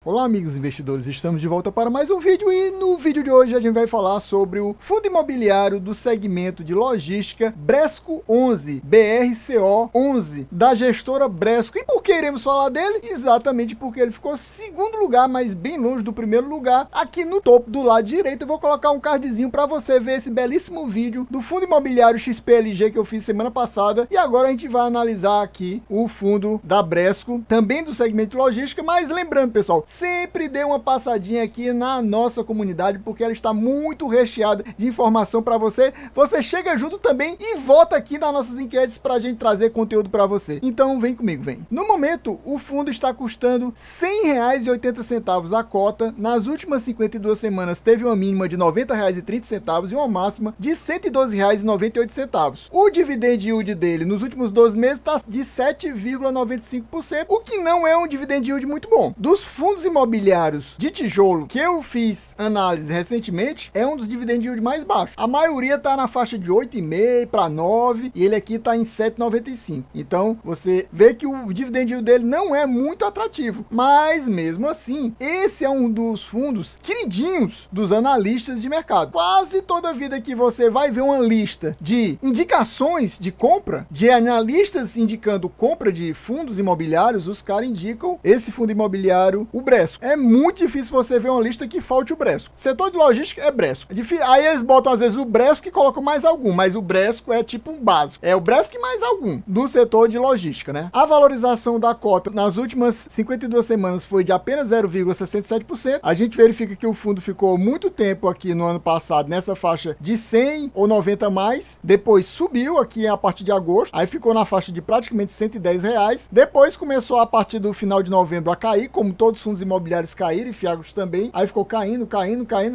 Olá amigos investidores, estamos de volta para mais um vídeo e no vídeo de hoje a gente vai falar sobre o fundo imobiliário do segmento de logística Bresco 11, BRCO 11, da gestora Bresco. E por que iremos falar dele? Exatamente porque ele ficou segundo lugar, mas bem longe do primeiro lugar. Aqui no topo do lado direito eu vou colocar um cardzinho para você ver esse belíssimo vídeo do fundo imobiliário XPLG que eu fiz semana passada. E agora a gente vai analisar aqui o fundo da Bresco, também do segmento de logística, mas lembrando pessoal, sempre dê uma passadinha aqui na nossa comunidade, porque ela está muito recheada de informação para você. Você chega junto também e vota aqui nas nossas enquetes para a gente trazer conteúdo para você. Então vem comigo, vem. No momento, o fundo está custando R$ 100,80 a cota. Nas últimas 52 semanas teve uma mínima de R$ 90,30 e uma máxima de R$ 112,98. O dividend yield dele nos últimos 12 meses está de 7,95%, o que não é um dividend yield muito bom. Dos fundos imobiliários de tijolo que eu fiz análise recentemente, é um dos dividend yield mais baixos. A maioria está na faixa de 8,5 para 9 e ele aqui está em 7,95. Então você vê que o dividend yield dele não é muito atrativo, mas mesmo assim, esse é um dos fundos queridinhos dos analistas de mercado. Quase toda vida que você vai ver uma lista de indicações de compra, de analistas indicando compra de fundos imobiliários, os caras indicam esse fundo imobiliário, o Bresco. É muito difícil você ver uma lista que falte o Bresco. Setor de logística é Bresco. É difícil. Aí eles botam às vezes o Bresco e colocam mais algum, mas o Bresco é tipo um básico. É o Bresco e mais algum do setor de logística, né? A valorização da cota nas últimas 52 semanas foi de apenas 0,67%. A gente verifica que o fundo ficou muito tempo aqui no ano passado nessa faixa de 100 ou 90 mais. Depois subiu aqui a partir de agosto. Aí ficou na faixa de praticamente R$ 110. Depois começou a partir do final de novembro a cair, como todos os fundos imobiliários caíram e Fiagros também. Aí ficou caindo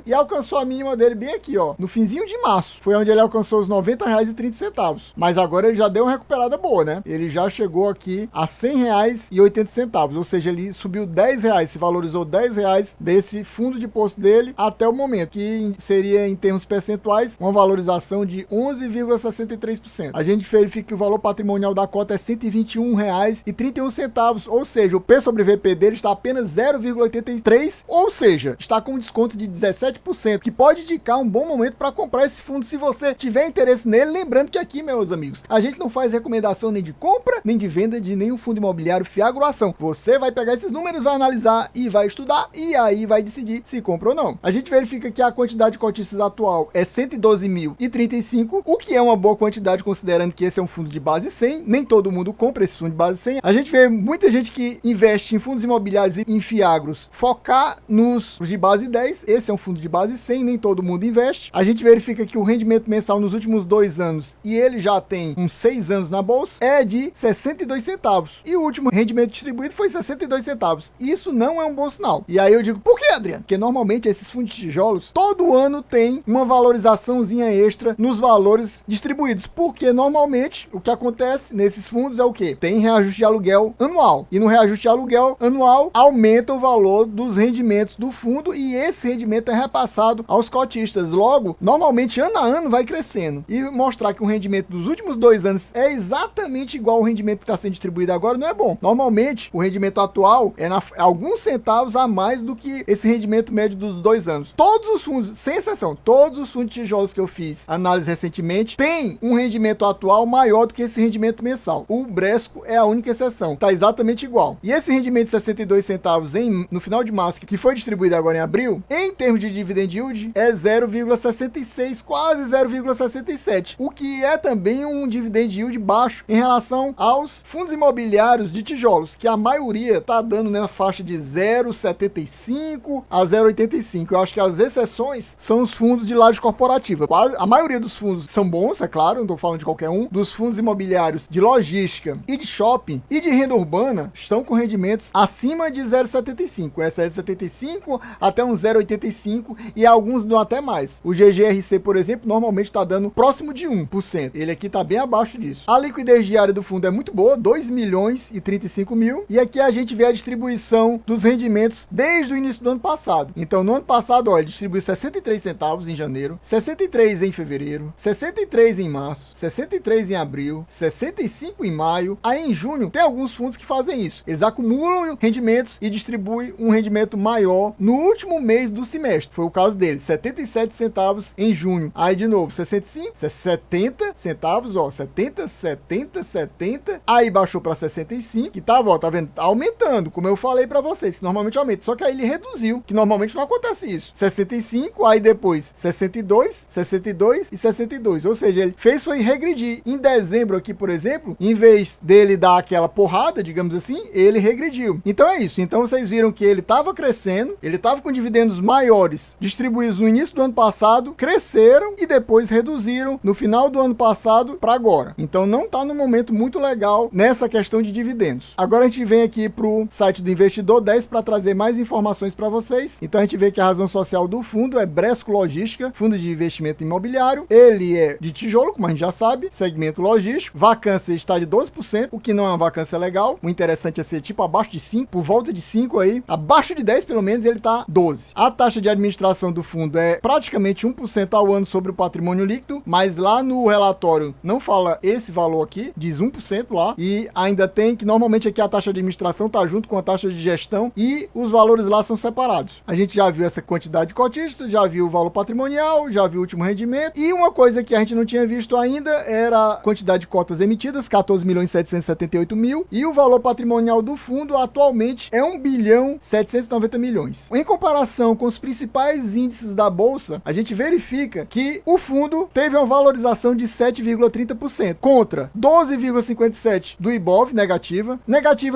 e alcançou a mínima dele bem aqui, ó, no finzinho de março. Foi onde ele alcançou os R$ 90,30. Mas agora ele já deu uma recuperada boa, né? Ele já chegou aqui a R$ 100,80, ou seja, ele subiu R$ 10, se valorizou R$ 10 desse fundo de posto dele até o momento, que seria em termos percentuais uma valorização de 11,63%. A gente verifica que o valor patrimonial da cota é R$ 121,31, ou seja, o P sobre VP dele está apenas 0,83, ou seja, está com um desconto de 17%, que pode indicar um bom momento para comprar esse fundo se você tiver interesse nele. Lembrando que aqui, meus amigos, a gente não faz recomendação nem de compra, nem de venda de nenhum fundo imobiliário Fiagro Ação. Você vai pegar esses números, vai analisar e vai estudar, e aí vai decidir se compra ou não. A gente verifica que a quantidade de cotistas atual é 112.035, o que é uma boa quantidade considerando que esse é um fundo de base 100, nem todo mundo compra esse fundo de base 100. A gente vê muita gente que investe em fundos imobiliários e em Fiagros focar nos de base 10, esse é um fundo de base 100, nem todo mundo investe. A gente verifica que o rendimento mensal nos últimos 2 anos, e ele já tem uns 6 anos na bolsa, é de 62 centavos. E o último rendimento distribuído foi 62 centavos. Isso não é um bom sinal. E aí eu digo, por que, Adriano? Porque normalmente esses fundos de tijolos, todo ano tem uma valorizaçãozinha extra nos valores distribuídos. Porque normalmente o que acontece nesses fundos é o quê? Tem reajuste de aluguel anual. E no reajuste de aluguel anual aumenta o valor dos rendimentos do fundo e esse rendimento é repassado aos cotistas. Logo, normalmente ano a ano vai crescendo. E mostrar que o rendimento dos últimos 2 anos é exatamente igual ao rendimento que está sendo distribuído agora não é bom. Normalmente, o rendimento atual é alguns centavos a mais do que esse rendimento médio dos 2 anos. Todos os fundos, sem exceção, todos os fundos de tijolos que eu fiz análise recentemente, têm um rendimento atual maior do que esse rendimento mensal. O Bresco é a única exceção. Está exatamente igual. E esse rendimento de 62 centavos no final de março, que foi distribuído agora em abril, em termos de dividend yield, é 0,66, quase 0,67, o que é também um dividend yield baixo em relação aos fundos imobiliários de tijolos, que a maioria está dando na faixa de 0,75 a 0,85. Eu acho que as exceções são os fundos de laje corporativa. A maioria dos fundos são bons, é claro, não estou falando de qualquer um. Dos fundos imobiliários de logística e de shopping e de renda urbana estão com rendimentos acima de 0,75. Essa é 0,75 até um 0,85 e alguns dão até mais. O GGRC, por exemplo, normalmente está dando próximo de 1%. Ele aqui está bem abaixo disso. A liquidez diária do fundo é muito boa, 2.035.000. E aqui a gente vê a distribuição dos rendimentos desde o início do ano passado. Então, no ano passado, ó, ele distribuiu 63 centavos em janeiro, 63 em fevereiro, 63 em março, 63 em abril, 65 em maio. Aí em junho, tem alguns fundos que fazem isso. Eles acumulam rendimentos e distribuem distribui um rendimento maior no último mês do semestre. Foi o caso dele, 77 centavos em junho. Aí de novo, 65, 70 centavos, ó, 70, 70, 70. Aí baixou para 65, que tava, ó, tá vendo? Tá aumentando, como eu falei para vocês, que normalmente aumenta. Só que aí ele reduziu, que normalmente não acontece isso. 65, aí depois 62, 62 e 62. Ou seja, ele fez foi regredir. Em dezembro aqui, por exemplo, em vez dele dar aquela porrada, digamos assim, ele regrediu. Então é isso. Então vocês viram que ele estava crescendo, ele estava com dividendos maiores distribuídos no início do ano passado, cresceram e depois reduziram no final do ano passado para agora. Então não está num momento muito legal nessa questão de dividendos. Agora a gente vem aqui para o site do Investidor 10 para trazer mais informações para vocês. Então a gente vê que a razão social do fundo é Bresco Logística, fundo de investimento imobiliário. Ele é de tijolo, como a gente já sabe, segmento logístico. Vacância está de 12%, o que não é uma vacância legal. O interessante é ser tipo abaixo de 5, por volta de 5 aí. Abaixo de 10 pelo menos ele está 12. A taxa de administração do fundo é praticamente 1% ao ano sobre o patrimônio líquido, mas lá no relatório não fala esse valor aqui, diz 1% lá, e ainda tem que normalmente aqui a taxa de administração está junto com a taxa de gestão e os valores lá são separados. A gente já viu essa quantidade de cotistas, já viu o valor patrimonial, já viu o último rendimento, e uma coisa que a gente não tinha visto ainda era a quantidade de cotas emitidas, 14.778.000, e o valor patrimonial do fundo atualmente é 1.790.000.000. Em comparação com os principais índices da bolsa, a gente verifica que o fundo teve uma valorização de 7,30%, contra 12,57% do Ibov, negativa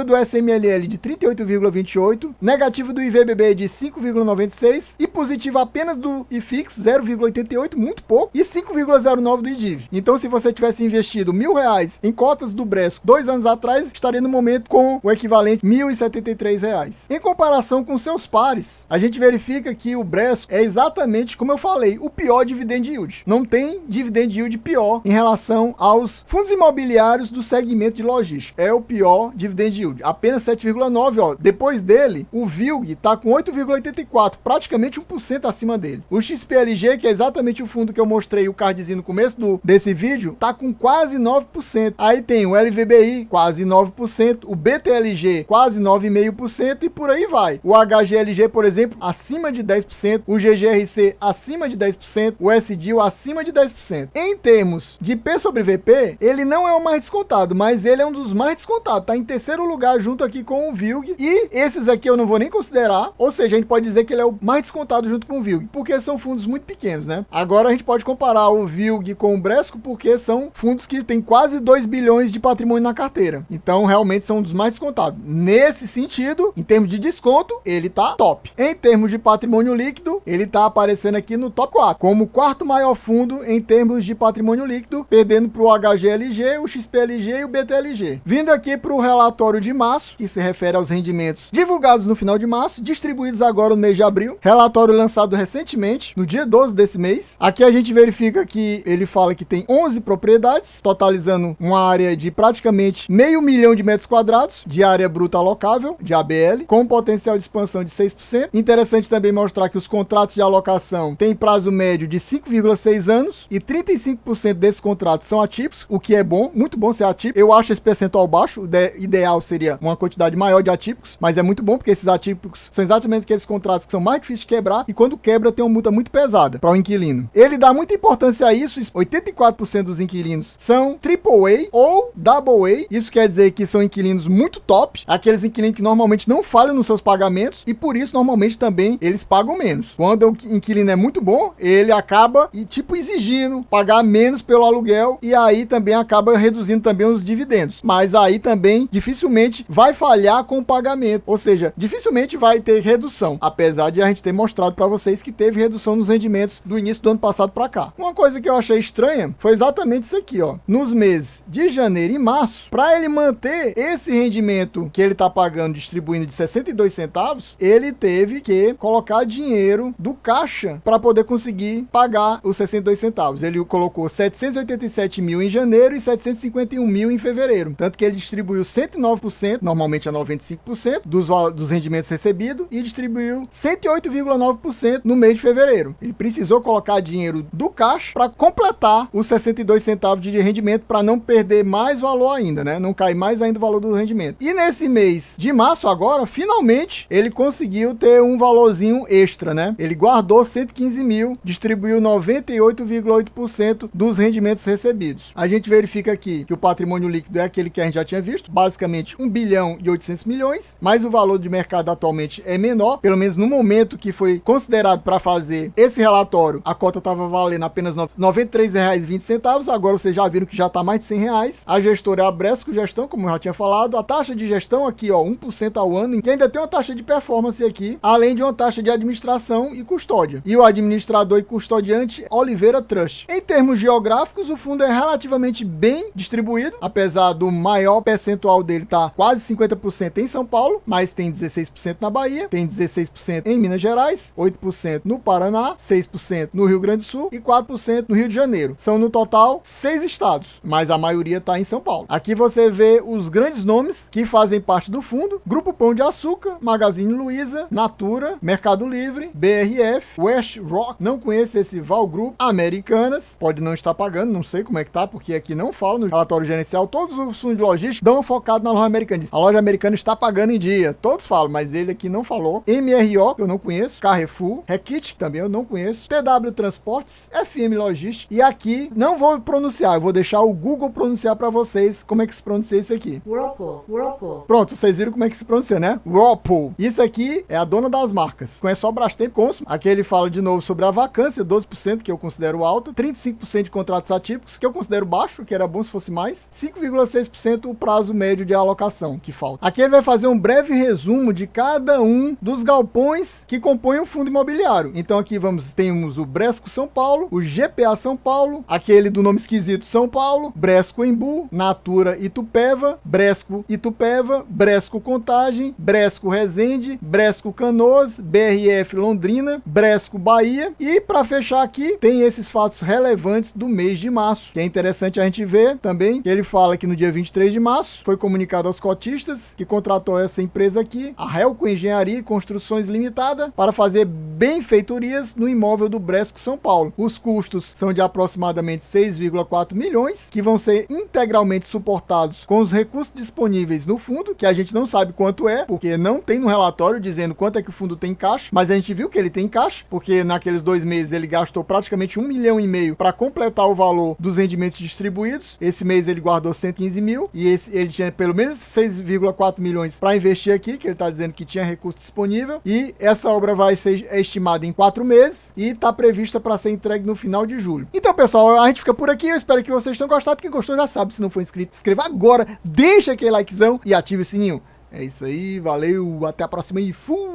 do SMLL de 38,28%, negativa do IVBB de 5,96% e positiva apenas do IFIX, 0,88%, muito pouco, e 5,09% do IDIV. Então, se você tivesse investido R$1.000 em cotas do Bresco 2 anos atrás, estaria no momento com o equivalente R$1.073. Em comparação com seus pares, a gente verifica que o Bresco é exatamente, como eu falei, o pior dividend yield. Não tem dividend yield pior em relação aos fundos imobiliários do segmento de logística. É o pior dividend yield, apenas 7,9%, ó. Depois dele, o VILG está com 8,84%, praticamente 1% acima dele. O XPLG, que é exatamente o fundo que eu mostrei o cardzinho no começo desse vídeo, tá com quase 9%. Aí tem o LVBI, quase 9%, o BTLG, quase 9,5% e por aí vai. O HGLG, por exemplo, acima de 10%, o GGRC acima de 10%, o SDIL acima de 10%. Em termos de P sobre VP, ele não é o mais descontado, mas ele é um dos mais descontados, tá em terceiro lugar junto aqui com o VILG, e esses aqui eu não vou nem considerar, ou seja, a gente pode dizer que ele é o mais descontado junto com o VILG, porque são fundos muito pequenos, né? Agora a gente pode comparar o VILG com o Bresco, porque são fundos que têm quase 2 bilhões de patrimônio na carteira. Então, realmente são um dos mais descontados. Nesse sentido, em termos de desconto, ele tá top. Em termos de patrimônio líquido, ele tá aparecendo aqui no top 4, como o quarto maior fundo em termos de patrimônio líquido, perdendo para o HGLG, o XPLG e o BTLG. Vindo aqui para o relatório de março, que se refere aos rendimentos divulgados no final de março, distribuídos agora no mês de abril. Relatório lançado recentemente, no dia 12 desse mês. Aqui a gente verifica que ele fala que tem 11 propriedades, totalizando uma área de praticamente 500 mil de metros quadrados de área bruta alocável, de ABL, com potencial de expansão de 6%. Interessante também mostrar que os contratos de alocação têm prazo médio de 5,6 anos e 35% desses contratos são atípicos, o que é bom, muito bom ser atípico. Eu acho esse percentual baixo, o ideal seria uma quantidade maior de atípicos, mas é muito bom porque esses atípicos são exatamente aqueles contratos que são mais difíceis de quebrar e quando quebra tem uma multa muito pesada para o inquilino. Ele dá muita importância a isso, 84% dos inquilinos são AAA ou AA, isso quer dizer que são inquilinos muito top, aqueles inquilinos que normalmente não falham nos seus pagamentos e por isso normalmente também eles pagam menos. Quando o inquilino é muito bom, ele acaba exigindo pagar menos pelo aluguel e aí também acaba reduzindo também os dividendos, mas aí também dificilmente vai falhar com o pagamento, ou seja, dificilmente vai ter redução, apesar de a gente ter mostrado para vocês que teve redução nos rendimentos do início do ano passado para cá. Uma coisa que eu achei estranha foi exatamente isso aqui, ó. Nos meses de janeiro e março, para ele manter esse rendimento que ele está pagando, distribuindo de 62 centavos, ele teve que colocar dinheiro do caixa para poder conseguir pagar os 62 centavos. Ele colocou 787 mil em janeiro e 751 mil em fevereiro. Tanto que ele distribuiu 109%, normalmente é 95%, dos rendimentos recebidos, e distribuiu 108,9% no mês de fevereiro. Ele precisou colocar dinheiro do caixa para completar os 62 centavos de rendimento para não perder mais valor ainda, né? Não cair mais ainda o valor do rendimento. E nesse mês de março agora, finalmente ele conseguiu ter um valorzinho extra, né? Ele guardou 115 mil, distribuiu 98,8% dos rendimentos recebidos. A gente verifica aqui que o patrimônio líquido é aquele que a gente já tinha visto, basicamente 1 bilhão e 800 milhões, mas o valor de mercado atualmente é menor, pelo menos no momento que foi considerado para fazer esse relatório, a cota estava valendo apenas R$ 93,20, agora vocês já viram que já está mais de R$ 100. A gestora é a Bresco Gestão, como eu já tinha falado, a taxa de gestão aqui, ó, 1% ao ano, e ainda tem uma taxa de performance aqui, além de uma taxa de administração e custódia. E o administrador e custodiante, Oliveira Trust. Em termos geográficos, o fundo é relativamente bem distribuído, apesar do maior percentual dele estar quase 50% em São Paulo, mas tem 16% na Bahia, tem 16% em Minas Gerais, 8% no Paraná, 6% no Rio Grande do Sul e 4% no Rio de Janeiro. São no total 6 estados, mas a maioria está em São Paulo. Aqui você vê os grandes nomes que fazem parte do fundo: Grupo Pão de Açúcar, Magazine Luiza, Natura, Mercado Livre, BRF, West Rock, não conheço esse Val Group, Americanas, pode não estar pagando, não sei como é que tá, porque aqui não fala no relatório gerencial. Todos os fundos de logística dão focado na loja americana. A loja americana está pagando em dia, todos falam, mas ele aqui não falou. MRO, que eu não conheço, Carrefour, Requite, que também eu não conheço, TW Transportes, FM Logística, e aqui não vou pronunciar, eu vou deixar o Google pronunciar para vocês como é que se pronuncia isso aqui. Whirlpool. Pronto, vocês viram como é que se pronuncia, né? Whirlpool. Isso aqui é a dona das marcas. Conhece só Brastemp, Consul. Aqui ele fala de novo sobre a vacância, 12%, que eu considero alta, 35% de contratos atípicos, que eu considero baixo, que era bom se fosse mais, 5,6% o prazo médio de alocação, que falta. Aqui ele vai fazer um breve resumo de cada um dos galpões que compõem o fundo imobiliário. Então aqui temos o Bresco São Paulo, o GPA São Paulo, aquele do nome esquisito São Paulo, Bresco Embu, Natura Itupeva, Bresco Itupeva, Bresco Contagem, Bresco Resende, Bresco Canoas, BRF Londrina, Bresco Bahia, e para fechar aqui tem esses fatos relevantes do mês de março, que é interessante a gente ver também, que ele fala que no dia 23 de março foi comunicado aos cotistas que contratou essa empresa aqui, a Helco Engenharia e Construções Limitada, para fazer benfeitorias no imóvel do Bresco São Paulo. Os custos são de aproximadamente 6,4 milhões, que vão ser integralmente suportados com os recursos disponíveis no fundo, que a gente não sabe quanto é, porque não tem no relatório dizendo quanto é que o fundo tem em caixa, mas a gente viu que ele tem em caixa, porque naqueles 2 meses ele gastou praticamente 1,5 milhão para completar o valor dos rendimentos distribuídos. Esse mês ele guardou 115 mil, e ele tinha pelo menos 6,4 milhões para investir aqui, que ele está dizendo que tinha recurso disponível, e essa obra vai ser estimada em 4 meses e está prevista para ser entregue no final de julho. Então, pessoal, a gente fica por aqui. Eu espero que vocês tenham gostado. Quem gostou já sabe, se não for inscrito, se inscreva agora, deixa aquele likezão e ative o sininho. É isso aí, valeu, até a próxima e fui!